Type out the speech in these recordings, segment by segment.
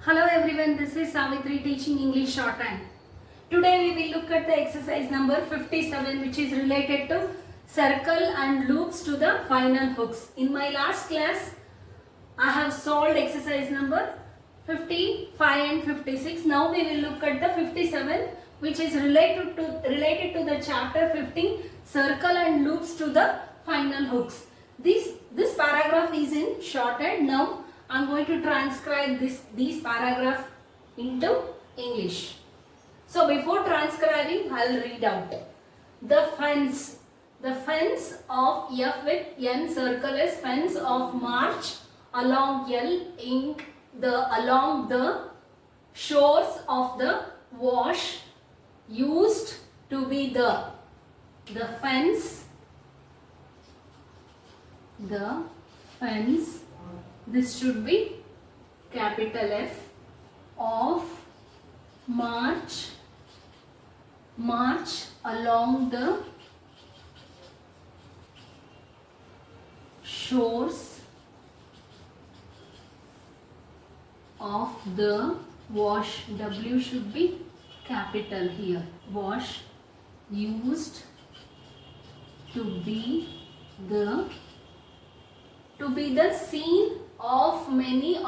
Hello everyone, this is Savitri teaching English shorthand. Today we will look at the exercise number 57 which is related to circle and loops to the final hooks. In my last class, I have solved exercise number 55 and 56. Now we will look at the 57 which is related to the chapter 15 circle and loops to the final hooks. This paragraph is in shorthand. Now I am going to transcribe these paragraph into English. So before transcribing, I will read out. The fence of F with N circle is fence of march along L along the shores of the wash used to be the fence. This should be capital F of march along the shores of the wash. W should be capital here. Wash used to be the scene of many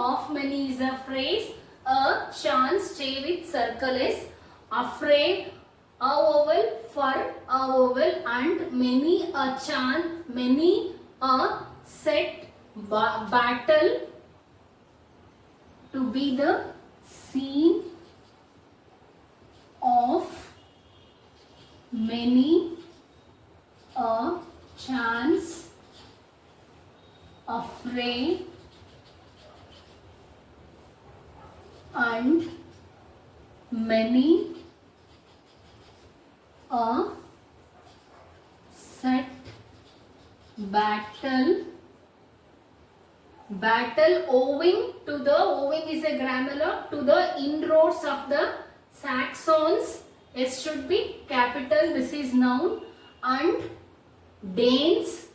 is a phrase. A chance stay with circle is afraid. A vowel for a vowel and many a chance, many a set battle to be the scene of many a chance afraid and many a set battle owing is a grammar law to the inroads of the Saxons. S should be capital, this is noun, and Danes,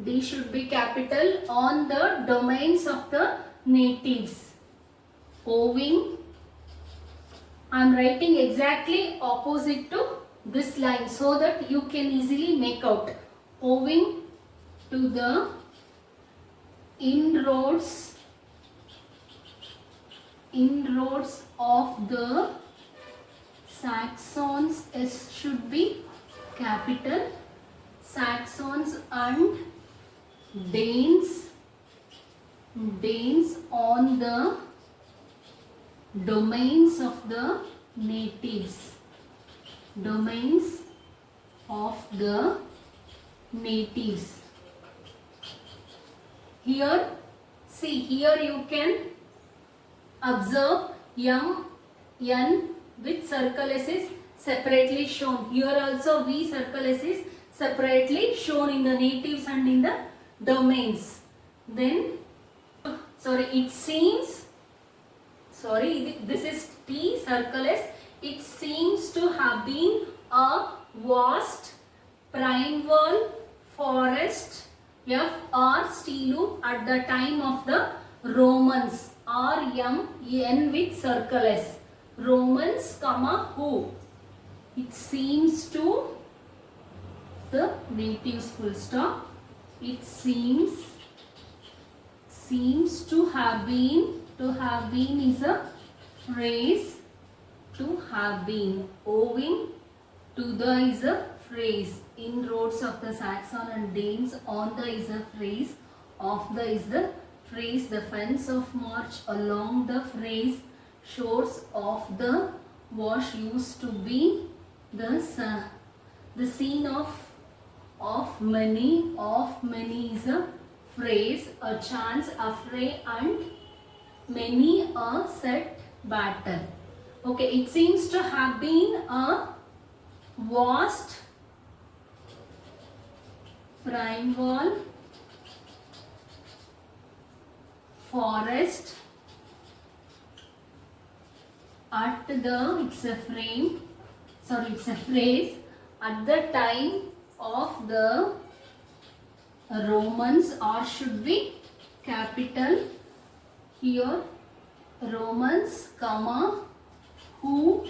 D should be capital, on the domains of the natives. Owing, I am writing exactly opposite to this line so that you can easily make out. Owing to the inroads of the Saxons, S should be capital, Saxons and Danes on the domains of the natives. Here, see, here you can observe M, N with circle S is separately shown. Here also V circle S is separately shown in the natives and in the domains. Then, this is T circle S. It seems to have been a vast primeval forest, F or Stilu, at the time of the Romans. R, M, N with circle S. Romans, who? It seems to the natives, full stop. It seems to have been is a phrase, to have been. Owing to the is a phrase. Inroads of the Saxon and Danes on the is a phrase. Of the is the phrase. The fence of march along the phrase. Shores of the wash used to be the scene of many is a phrase. A chance, affray and many a set battle. Okay, it seems to have been a vast primeval forest at the, it's a phrase, at the time of the Romans, or should be capital here Romans, comma, who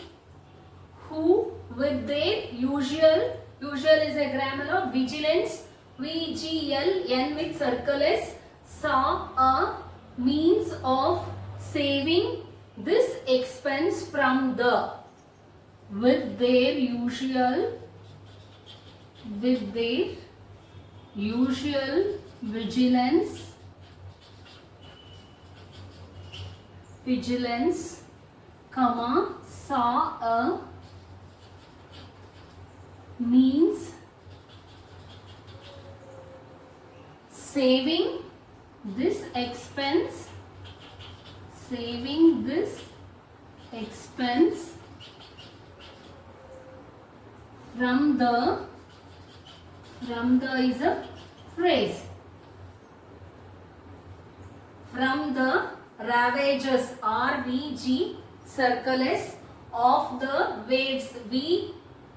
with their usual is a grammar of vigilance, VGLN with circle S, saw a means of saving this expense from the, with their usual vigilance, comma, saw a means saving this expense from the is a phrase, from the ravages, RVG, circle S, of the waves, V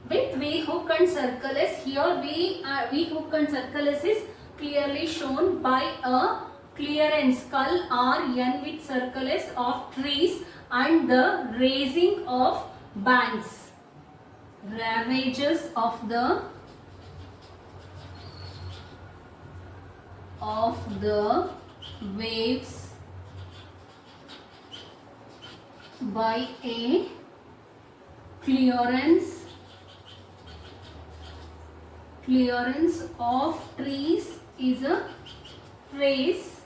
with V hook and circle S. Here V hook and circle S is clearly shown by a clearance, cull RN with circle S, of trees and the raising of banks. Ravages of the waves by a clearance of trees is a phrase,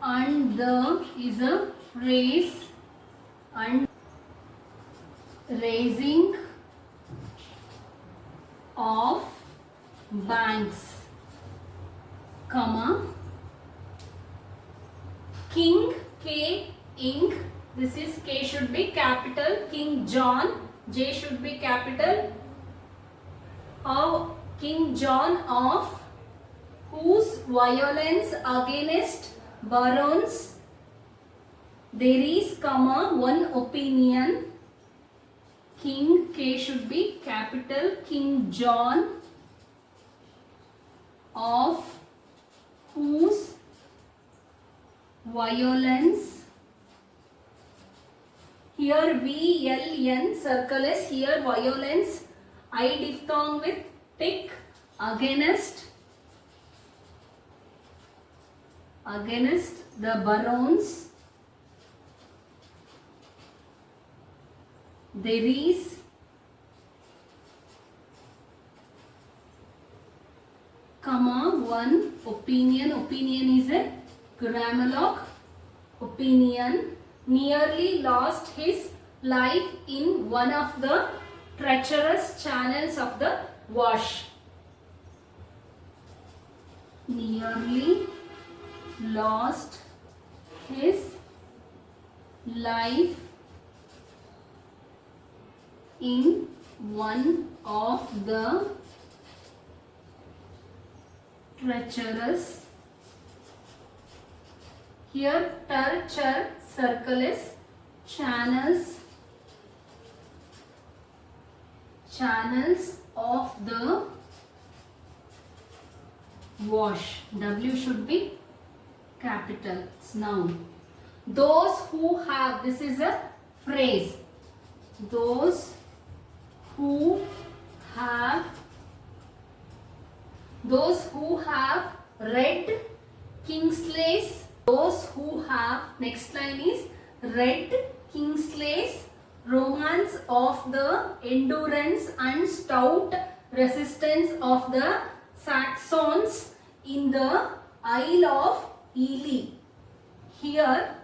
and the is a phrase, and raising of banks, comma, King, K, ink, this is K should be capital, King John, J should be capital, of King John, of whose violence against barons there is, comma, one opinion, King, K should be capital, King John, of whose violence, here VLN circle S, here violence, I diphthong with tick, against the barons there is, comma, one opinion is a grammar, opinion, nearly lost his life in one of the treacherous channels of the Wash. Nearly lost his life in one of the treacherous, here tercher circle is channels of the Wash, W should be capital, it's noun. Those who have, this is a phrase, those who have read Kingsley's, those who have, next line is read Kingsley's Romance of the Endurance and Stout Resistance of the Saxons in the Isle of Ely. Here,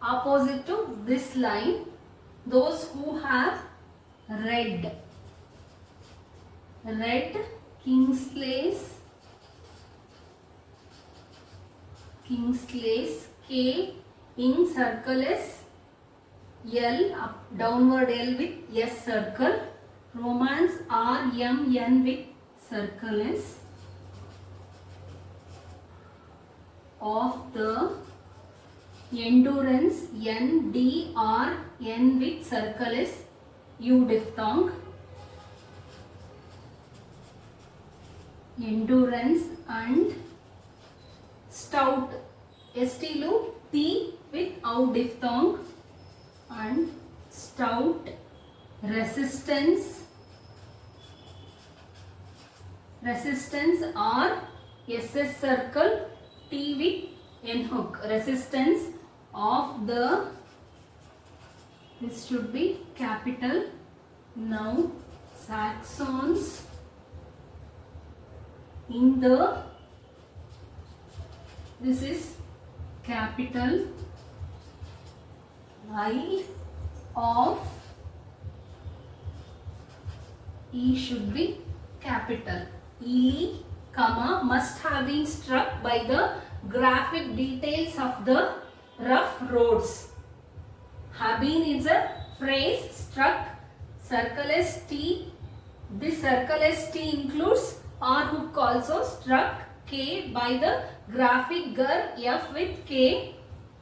opposite to this line, those who have read Kingsley's K in circle S, L up downward L with S circle, Romance RMN with circle S, of the endurance NDRN with circle S, U diphthong, endurance and stout, ST loop, T with OU diphthong, and stout, resistance or SS circle, T with N hook. Resistance of the, this should be capital. Now Saxons in the, this is capital I of E should be capital. Ely, comma, must have been struck by the graphic details of the rough roads. Have been is a phrase, struck, circle S T. This circle S T includes R hook also, struck K by the graphic gur F with K,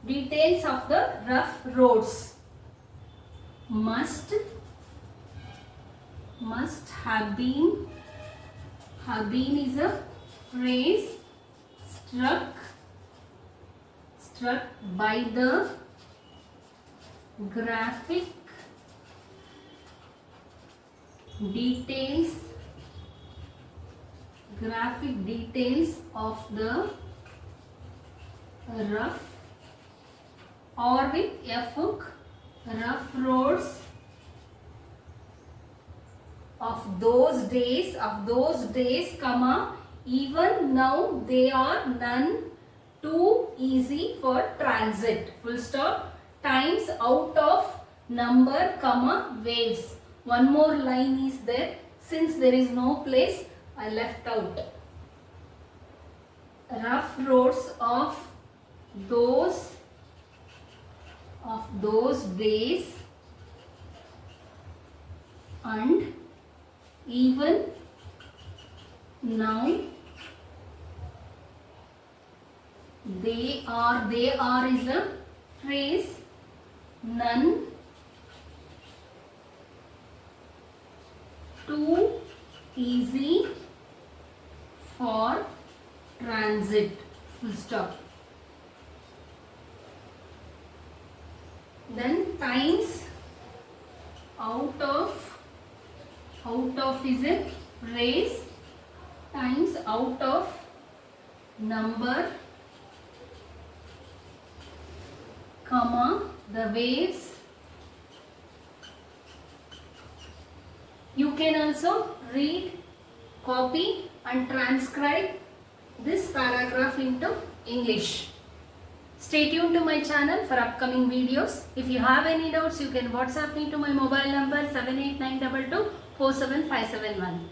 details of the rough roads. Must have been is a phrase, struck by the graphic details of the rough, or with F hook, rough roads of those days, comma, even now they are none too easy for transit, full stop, times out of number, comma, waves. One more line is there. Since there is no place, I left out. Rough roads of those days, and even now they are is a phrase, none too easy for transit, full stop. Then times out of is a phrase, times out of number, comma, the waves. You can also read, copy and transcribe this paragraph into English. Stay tuned to my channel for upcoming videos. If you have any doubts, you can WhatsApp me to my mobile number 78922 47571.